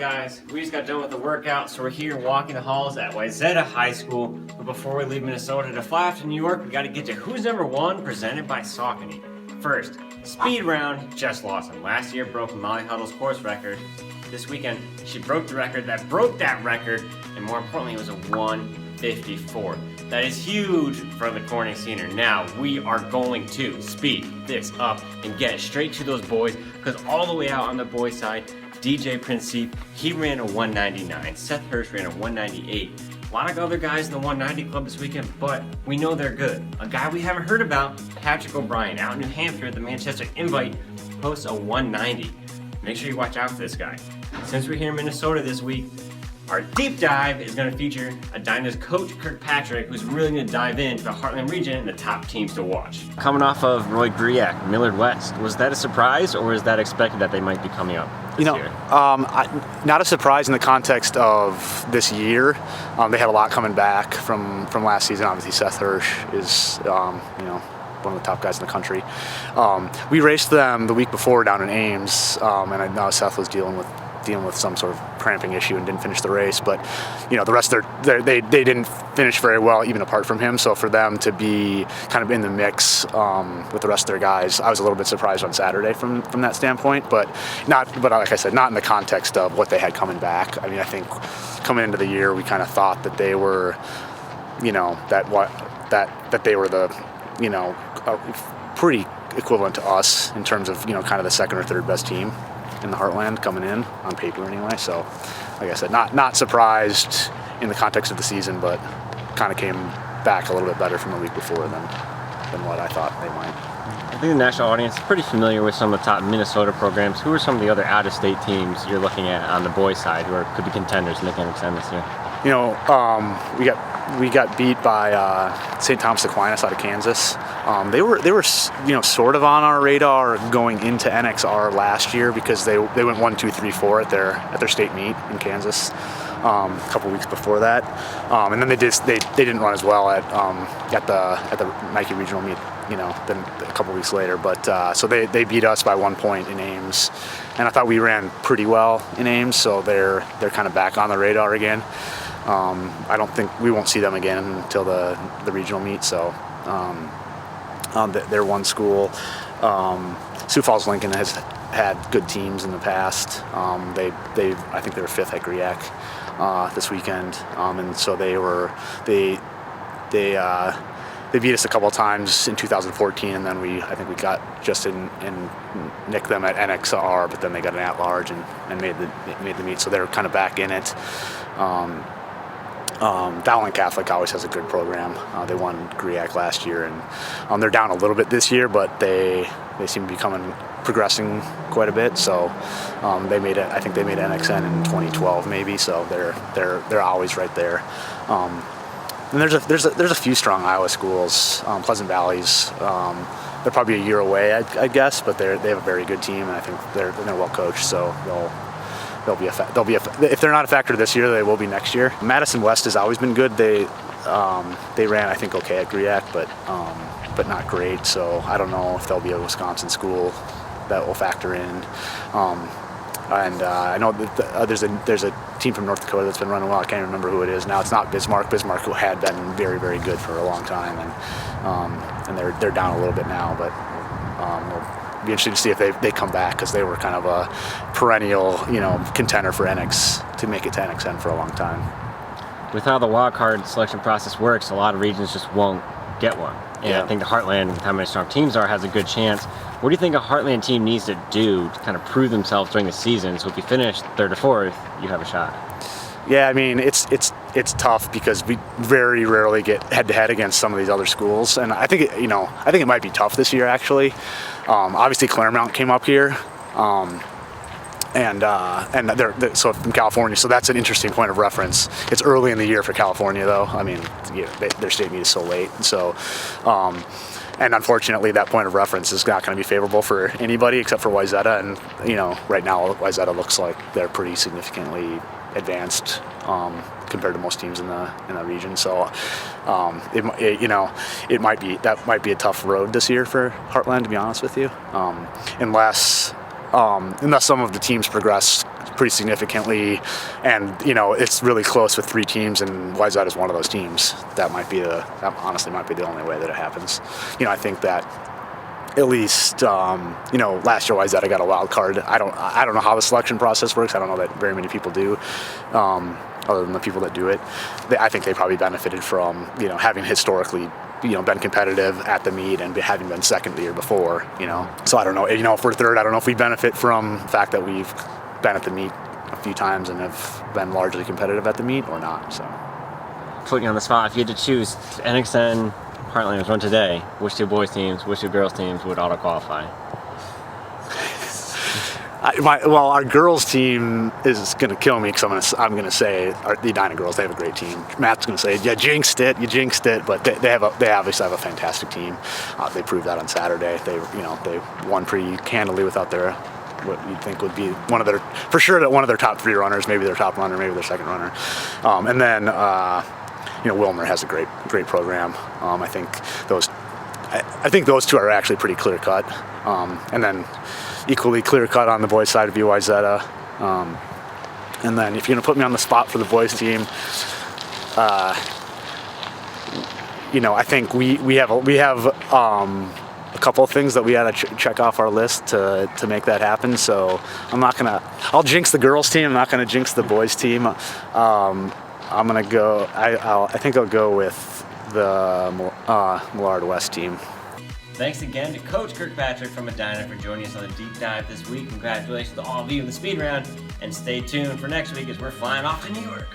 guys? We just got done with the workout, so we're here walking the halls at Wayzata High School. But before we leave Minnesota to fly off to New York, we got to get to Who's Number One, presented by Saucony. First, speed round, Jess Lawson. Last year broke Molly Huddle's course record. This weekend, she broke the record that broke that record, and more importantly, it was a 1:54. That is huge for the Corning Senior. Now, we are going to speed this up and get straight to those boys, because all the way out on the boys' side, DJ Principe, he ran a 199. Seth Hirsch ran a 198. A lot of other guys in the 190 club this weekend, but we know they're good. A guy we haven't heard about, Patrick O'Brien, out in New Hampshire at the Manchester Invite, posts a 190. Make sure you watch out for this guy. Since we're here in Minnesota this week, our deep dive is going to feature Edina's coach, Kirkpatrick, who's really going to dive into the Heartland region and the top teams to watch. Coming off of Roy Griak, Millard West, was that a surprise, or was that expected that they might be coming up this year? Not a surprise in the context of this year. They had a lot coming back from last season. Obviously, Seth Hirsch is, one of the top guys in the country. We raced them the week before down in Ames, and I know Seth was dealing with some sort of cramping issue and didn't finish the race, but the rest of they didn't finish very well even apart from him. So for them to be kind of in the mix with the rest of their guys, I was a little bit surprised on Saturday from that standpoint, but like I said, not in the context of what they had coming back. I mean, I think coming into the year we kind of thought that they were that they were the pretty equivalent to us in terms of kind of the second or third best team in the Heartland coming in on paper anyway. So like I said, not surprised in the context of the season, but kind of came back a little bit better from the week before than what I thought they might. I think the national audience is pretty familiar with some of the top Minnesota programs. Who are some of the other out-of-state teams you're looking at on the boys' side who could be contenders in the NXN this year? We got beat by St. Thomas Aquinas out of Kansas. They were sort of on our radar going into NXR last year because they went 1, 2, 3, 4 at their state meet in Kansas a couple weeks before that, and then they didn't run as well at the Nike regional meet then a couple weeks later. But so they beat us by 1 point in Ames, and I thought we ran pretty well in Ames, so they're kind of back on the radar again. I don't think we won't see them again until the regional meet. So they're one school. Sioux Falls Lincoln has had good teams in the past. I think they were 5th at Griak this weekend, and so they beat us a couple of times in 2014, and then I think we got just in nicked them at NXR, but then they got an at-large and made the meet, so they're kind of back in it. Dowling Catholic always has a good program. They won Griak last year, and they're down a little bit this year, but they seem to be progressing quite a bit. So I think they made NXN in 2012 maybe. So they're always right there. And there's a few strong Iowa schools. Pleasant Valley's they're probably a year away, I guess, but they have a very good team, and I think they're well coached. So if they're not a factor this year, they will be next year. Madison West has always been good. They ran, I think, okay at Griak, but not great. So I don't know if they'll be a Wisconsin school that will factor in. And I know that there's a team from North Dakota that's been running well. I can't remember who it is now. It's not Bismarck. Bismarck had been very, very good for a long time, and they're down a little bit now. But it'll be interesting to see if they come back, because they were kind of a perennial contender for NX to make it to NXN for a long time. With how the wild card selection process works, a lot of regions just won't get one. And yeah. I think the Heartland, with how many strong teams are, has a good chance. What do you think a Heartland team needs to do to kind of prove themselves during the season, so if you finish 3rd or 4th, you have a shot? Yeah, I mean, it's tough because we very rarely get head-to-head against some of these other schools, and I think it might be tough this year actually. Obviously, Claremont came up here, and they're so from California, so that's an interesting point of reference. It's early in the year for California, though. I mean, their state meet is so late, so. And unfortunately, that point of reference is not going to be favorable for anybody except for Wayzata. And right now, Wayzata looks like they're pretty significantly advanced compared to most teams in the region. So, it might be a tough road this year for Heartland, to be honest with you, unless some of the teams progress pretty significantly, and it's really close with 3 teams, and Wayzata is one of those teams. That honestly might be the only way that it happens. I think that at least last year Wayzata got a wild card. I don't know how the selection process works. I don't know that very many people do. Other than the people that do it, I think they probably benefited from having historically been competitive at the meet and having been second the year before. So I don't know. If we're third, I don't know if we benefit from the fact that we've been at the meet a few times and have been largely competitive at the meet or not. So putting you on the spot, if you had to choose NXN Heartlanders run today, which 2 boys teams, which 2 girls teams would auto qualify? Our girls team is going to kill me because I'm going to say the Edina girls, they have a great team. Matt's going to say, you jinxed it, but they obviously have a fantastic team. They proved that on Saturday. They won pretty candidly without what you'd think would be one of their top 3 runners, maybe their top runner, maybe their second runner. And then Wilmer has a great program. I think those 2 are actually pretty clear cut. And then equally clear cut on the boys' side of Wayzata. And then if you're gonna put me on the spot for the boys' team, I think we have a couple of things that we had to check off our list to make that happen. So I'll jinx the girls' team. I'm not gonna jinx the boys' team. I'm gonna go. I think I'll go with the Millard West team. Thanks again to Coach Kirkpatrick from Edina for joining us on the deep dive this week. Congratulations to all of you in the speed round, and stay tuned for next week as we're flying off to New York.